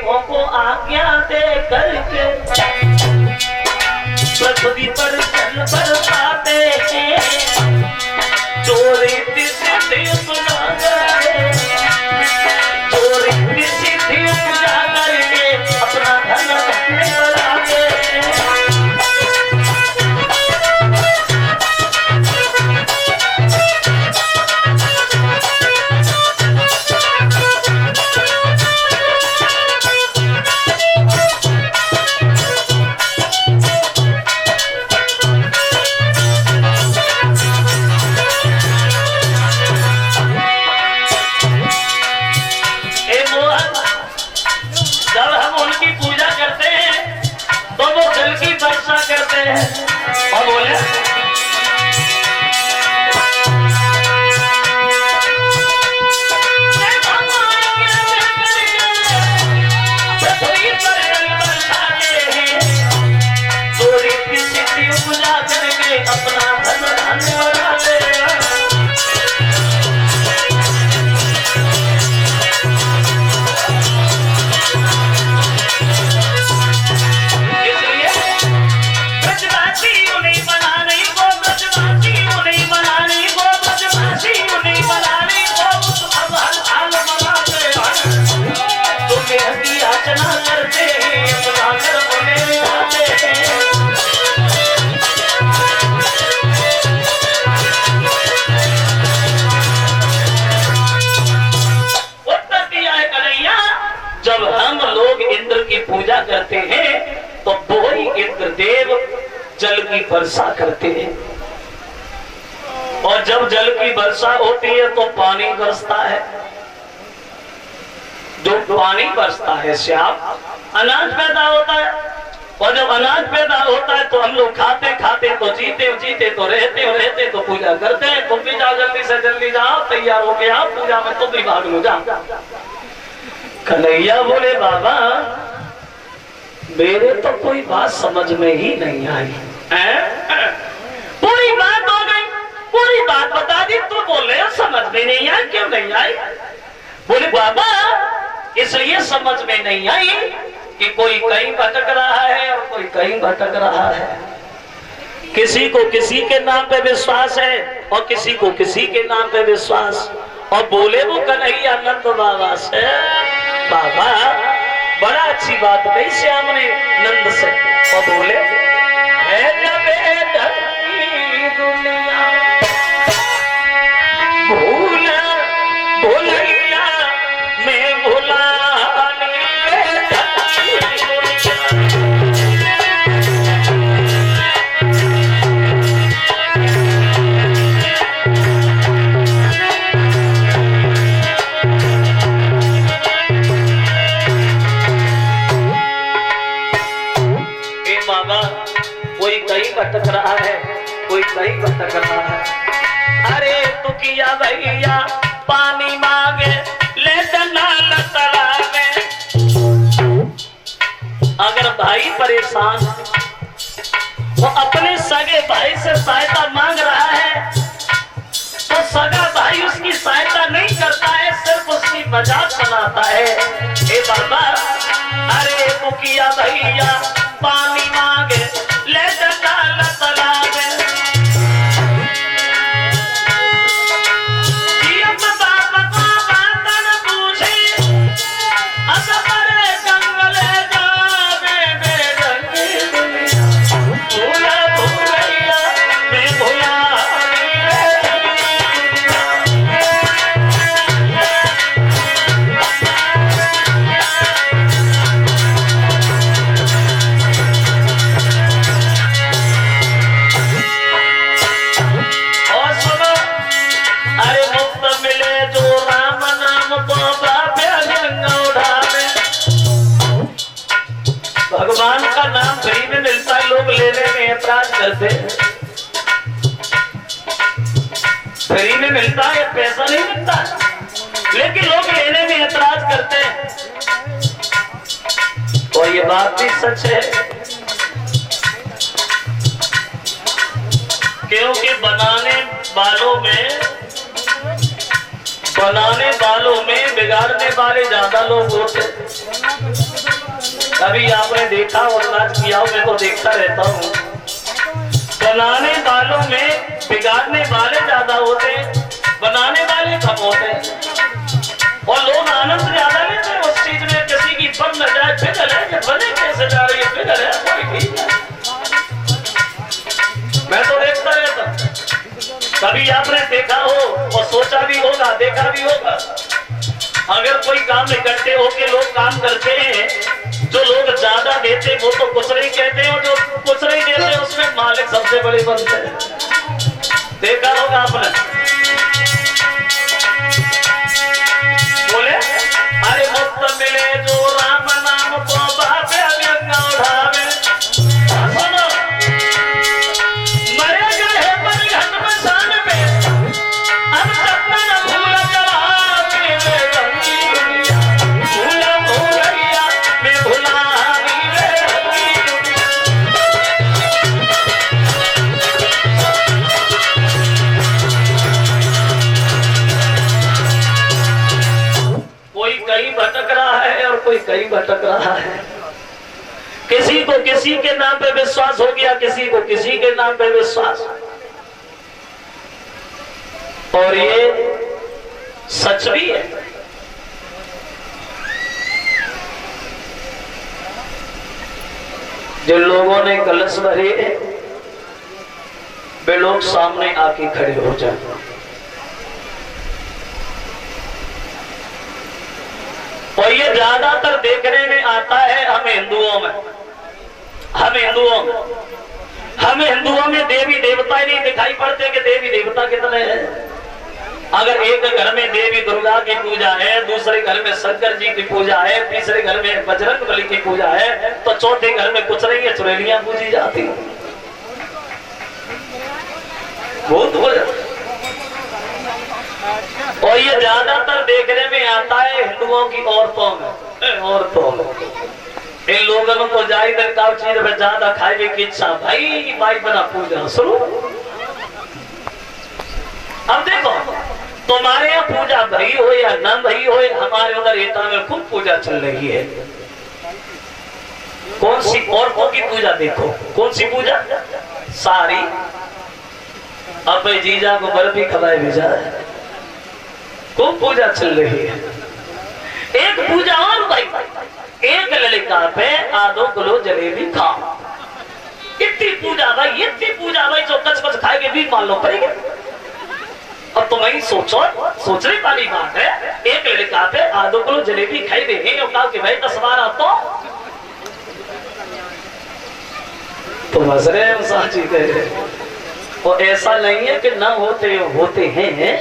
देवों को आज्ञा दे करके पृथ्वी पर जल बरसाते हैं, जो रीति सिद्धि सुना करे, जो रीति सिद्धि पूजा करके अपना धन बढ़ाते हैं। करते हैं और बोले पूजा करके अपना धन धन बढ़ाते हैं। जब हम लोग इंद्र की पूजा करते हैं तो वही इंद्रदेव जल की वर्षा करते हैं, और जब जल की वर्षा होती है तो पानी बरसता है। जो पानी बरसता है श्याम अनाज पैदा होता है, और जब अनाज पैदा होता है तो हम लोग खाते खाते तो जीते जीते तो रहते तो पूजा करते हैं। तुम भी जाओ, जल्दी से जल्दी जाओ, तैयार हो गया पूजा में, तुम भी भाग लो, जाओ। कन्हैया बोले बाबा मेरे तो कोई बात समझ में ही नहीं आई है? पूरी बात हो गई, पूरी बात बता दी, तू बोले समझ में नहीं आई, क्यों नहीं आई? बोले बाबा इसलिए समझ में नहीं आई कि कोई कहीं भटक रहा है और कोई कहीं भटक रहा है। किसी को किसी के नाम पे विश्वास है और किसी को किसी के नाम पे विश्वास। और बोले वो कन्हैया नंद बाबा से, बाबा बड़ा अच्छी बात कही श्याम ने नंद से, और बोले दुनिया भूला भूलिया मैं भूला भटक रहा है, कोई कहीं भटक रहा है। अरे तो किया भैया पानी मांगे ले डंडाल तालाब में। अगर भाई परेशान वो अपने सगे भाई से सहायता मांग रहा है तो सगा भाई उसकी सहायता नहीं करता है, सिर्फ उसकी मजाक बनाता है। ए बाबा अरे तो किया भैया पानी मांगे ले डंडाल तालाब में। भगवान का नाम फ्री में मिलता है, लोग लेने में ऐतराज करते हैं। फ्री में मिलता है, पैसा नहीं मिलता, लेकिन लोग लेने में ऐतराज करते हैं। और ये बात भी सच है, क्योंकि बनाने वालों में बनाने वालों में बिगाड़ने वाले ज्यादा लोग होते। कभी आपने देखा और नाच किया हो, मैं तो देखता रहता हूँ, बनाने वालों में बिगाड़ने वाले ज्यादा होते, बनाने वाले कम होते, और लोग आनंद ज्यादा लेते हैं उस चीज में। किसी की बन न जाए फिगर है, कि बने कैसे जा रही है फिगर है, कोई ठीक है, मैं तो देखता रहता। कभी आपने देखा हो और सोचा भी होगा, देखा भी होगा, अगर कोई काम इकट्ठे होके लोग काम करते हैं, जो लोग ज्यादा देते वो तो कुछ नहीं कहते हैं, और जो कुछ नहीं देते उसमें मालिक सबसे बड़े बनते हैं। देखा होगा आपने। बोले अरे मुफ्त मिले जो राम नाम को बाबे गंगा उठावे, कोई कहीं भटक रहा है। किसी को किसी के नाम पे विश्वास हो गया, किसी को किसी के नाम पे विश्वास, और ये सच भी है। जिन लोगों ने कलश भरे वे लोग सामने आके खड़े हो जाए। और ये ज्यादातर देखने में आता है हम हिंदुओं में। हम हिंदुओं में देवी देवता ही नहीं दिखाई पड़ते कि देवी देवता कितने हैं। अगर एक घर में देवी दुर्गा की पूजा है, दूसरे घर में शंकर जी की पूजा है, तीसरे घर में बजरंग बली की पूजा है, तो चौथे घर में कुछ नहीं है, चुड़ैलियां पूजी जाती है। बहुत हो जाता। और ये ज्यादातर देखने में आता है हिंदुओं की औरतों में। इन लोगों को जाहिर का चीज में ज्यादा खाने की इच्छा, भाई भाई बना पूजा शुरू। अब देखो तुम्हारे यहाँ पूजा भई हो या न भई हो, हमारे उधर एटा में खूब पूजा चल रही है। कौन सी औरतों की पूजा देखो, कौन सी पूजा? सारी। अब भाई जीजा को बर्फी खवाए भेजा है, खूब पूजा चल रही है। एक पूजा और भाई, एक लड़का पे आधो किलो जलेबी खाओ। इतनी पूजा भाई, इतनी पूजा भाई, जो कच कच खाएंगे भी मान लो पड़ेगी। अब तुम ही सोचो, सोचने वाली बात है। एक लड़का पे आधो किलो जलेबी खाई देंगे और कहा कि भाई 10 बार तो हंस रहे हैं साची कह रहे। और ऐसा नहीं है कि ना होते हैं।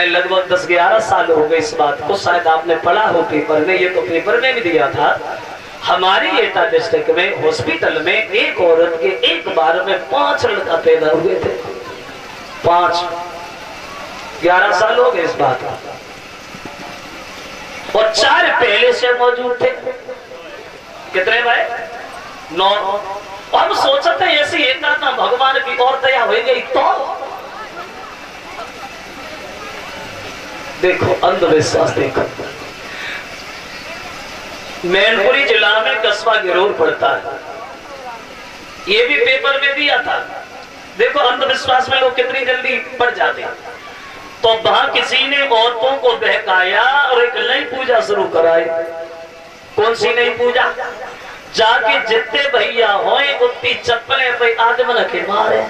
लगभग 10-11 साल हो गए इस बात को, शायद आपने पढ़ा हो पेपर में, ये तो पेपर में भी दिया था। हमारी एटा डिस्ट्रिक्ट में हॉस्पिटल में एक औरत के एक बार में 5 लड़का पैदा हुए थे। 5, 11 साल हो गए इस बात को, और 4 पहले से मौजूद थे। कितने भाई? 9। हम सोचते हैं ऐसी एक ना भगवान की और दया हो गई तो देखो अंधविश्वास। देखो मैनपुरी जिला में कस्बा गिरोर पड़ता है, ये भी पेपर में दिया था। देखो अंधविश्वास में लोग कितनी जल्दी पड़ जाते हैं। तो वहां किसी ने औरतों को बहकाया और एक नई पूजा शुरू कराई। कौन सी नई पूजा? जाके जितने भैया होए उतनी चप्पलें पे आदमन के मारे।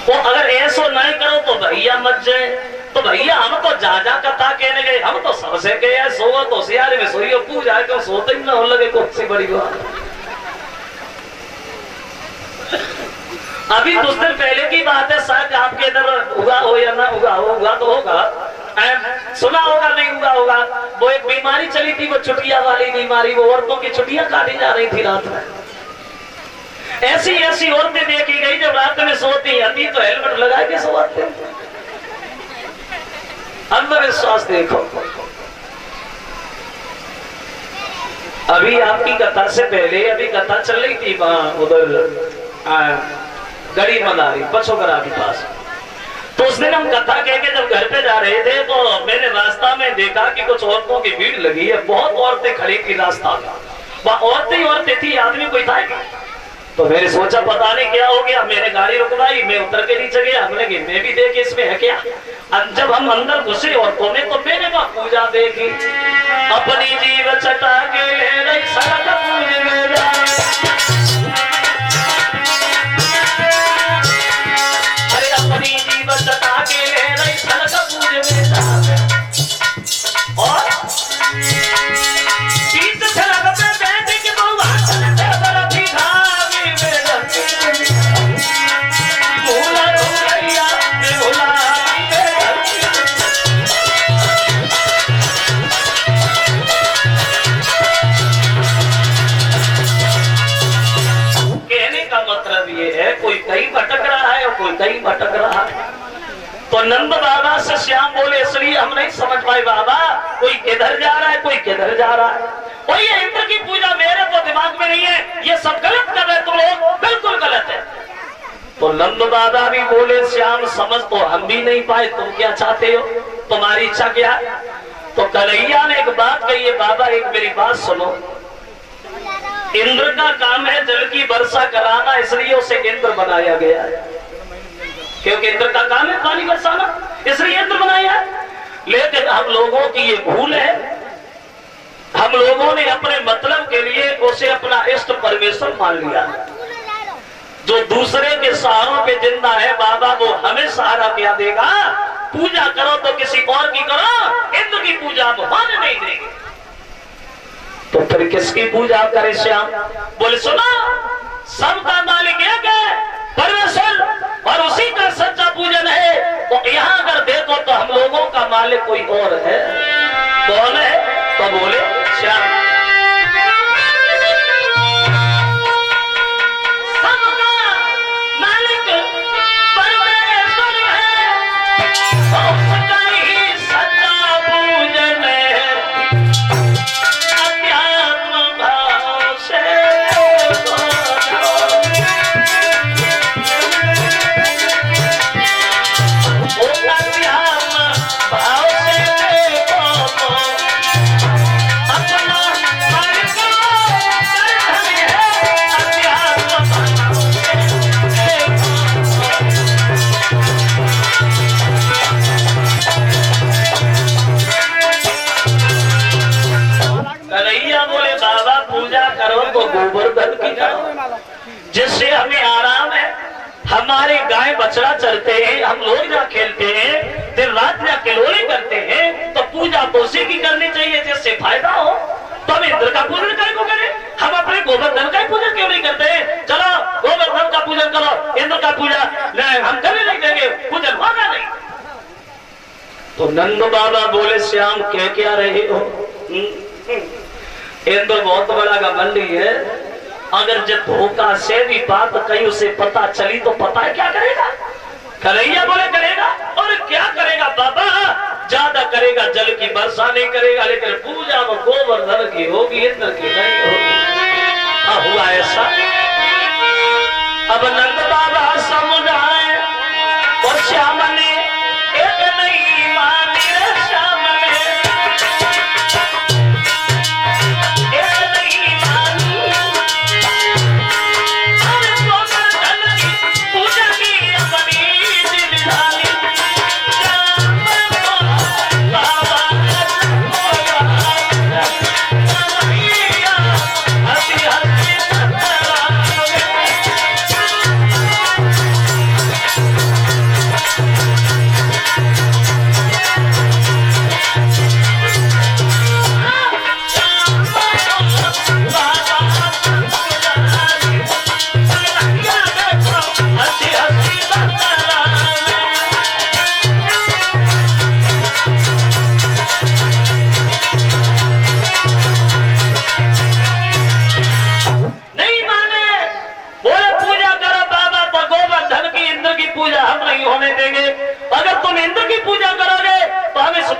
वो अगर ऐसा नहीं करो तो भैया मत जाए। तो भैया हम तो जा कथा कहने गए, हम तो सबसे गए सोवा तो सियारे में सोइयो पूजा क्यों सोते ही ना हो लगे। कौन सी बड़ी बात। अभी कुछ दिन पहले की बात है, शायद आपके इधर उगा हो या ना उगा हो, उगा तो होगा, सुना होगा नहीं उगा होगा। वो एक बीमारी चली थी, वो छुट्टियां वाली बीमारी, वो औरतों की छुट्टियां काटी जा रही थी रात में। ऐसी ऐसी औरतें देखी गई जब रात में सोती आती तो हेलमेट लगा के सोते। अंधविश्वास देखो। अभी आपकी कथा से पहले अभी कथा चल रही थी वहां उधर गड़ी मदारी पछोकरा के पास। तो उस दिन हम कथा कह के जब घर पे जा रहे थे तो मैंने रास्ता में देखा कि कुछ औरतों की भीड़ लगी है, बहुत औरतें खड़ी थी रास्ता में, वह औरतें थी, आदमी कोई था। तो मैंने सोचा पता नहीं क्या हो गया, मैंने गाड़ी रुकवाई, मैं उतर के नीचे गया, हमने कि मैं भी देखे इसमें है क्या। जब हम अंदर घुसे औरतों में तो मैंने वहां पूजा देखी, अपनी जीव चटा के ले रही सड़क पूज में जा, अरे अपनी जीव चटा के ले रही सड़क पूज में जा, और कोई कहीं भटक रहा है और कोई कहीं भटक रहा है। तो नंद बाबा से श्याम बोले इसलिए हम नहीं समझ पाए बाबा, कोई किधर जा रहा है कोई किधर जा रहा है। और ये इंद्र की पूजा मेरे तो दिमाग में नहीं है, ये सब गलत कर रहे तुम लोग, बिल्कुल गलत है। तो नंद बाबा भी बोले श्याम समझ तो हम भी नहीं पाए, तुम क्या चाहते हो, तुम्हारी इच्छा क्या है। तो कन्हैया ने एक बात कही है, बाबा एक मेरी बात सुनो, इंद्र का काम है जल की वर्षा कराना, इसलिए उसे इंद्र बनाया गया है, क्योंकि इंद्र का काम है पानी बरसाना, इसलिए इंद्र बनाया है। लेकिन हम लोगों की ये भूल है, हम लोगों ने अपने मतलब के लिए उसे अपना इष्ट परमेश्वर मान लिया। जो दूसरे के सहारों पे जिंदा है बाबा, वो हमें सहारा क्या देगा। पूजा करो तो किसी और की करो, इंद्र की पूजा भगवान नहीं देंगे, तो फिर किसकी पूजा करे श्याम। बोले सुनो, सबका मालिक एक है परमेश्वर, और उसी का सच्चा पूजन है। तो यहाँ अगर देखो तो हम लोगों का मालिक कोई और है, कौन है। तो बोले श्याम, सबका मालिक परमेश्वर है, उसका ही सच्चा पूजन है। गोवर्धन की करो, जिससे हमें आराम है। हमारे गाय बछड़ा चरते हैं, हम लोग जहाँ खेलते हैं, दिन रात जहाँ खिलौने करते हैं, तो पूजा तो उसी की करनी चाहिए जिससे फायदा हो। तो हम इंद्र का पूजन करें को करें, हम अपने गोवर्धन का पूजन क्यों नहीं करते हैं। चलो गोवर्धन का पूजन करो, इंद्र का पूजा हम करने नहीं देंगे, पूजन होगा नहीं। तो नंद बाबा बोले श्याम कह क्या रहे हो, इंद्र बहुत बड़ा घमंडी है, अगर जब धोखा से भी बात कहीं उसे पता चली तो पता है क्या करेगा। कन्हैया बोले करेगा, और क्या करेगा बाबा, ज्यादा करेगा, जल की वर्षा नहीं करेगा, लेकिन पूजा वो गोवर्धन की होगी, इंद्र की नहीं होगी। हुआ ऐसा। अब नंद बाबा समझाए और श्याम ने एक नहीं मानी, श्याम ने एक नहीं मानी, पूजा की अपनी दिल डाली।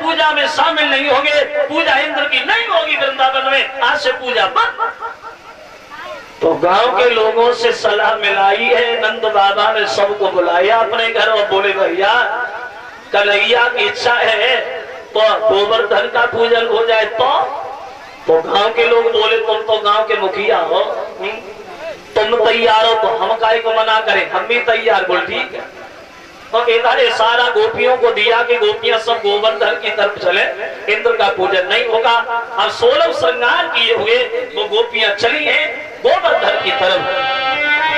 पूजा में शामिल नहीं होंगे, पूजा इंद्र की नहीं होगी वृंदावन में, आज से पूजा बंद। तो गांव के लोगों से सलाह मिलाई है। नंद बाबा ने सबको बुलाया अपने घर और बोले भैया कन्हैया की इच्छा है तो गोवर्धन का पूजन हो जाए। तो गांव के लोग बोले तुम तो गांव के मुखिया हो, तुम तैयार हो तो हम काहे को मना करें, हम भी तैयार। बोल ठीक है। तो इधर सारा गोपियों को दिया कि गोपियां सब गोवर्धन की तरफ चले, इंद्र का पूजन नहीं होगा। अब 16 श्रृंगार किए हुए वो गोपियां चली हैं गोवर्धन की तरफ।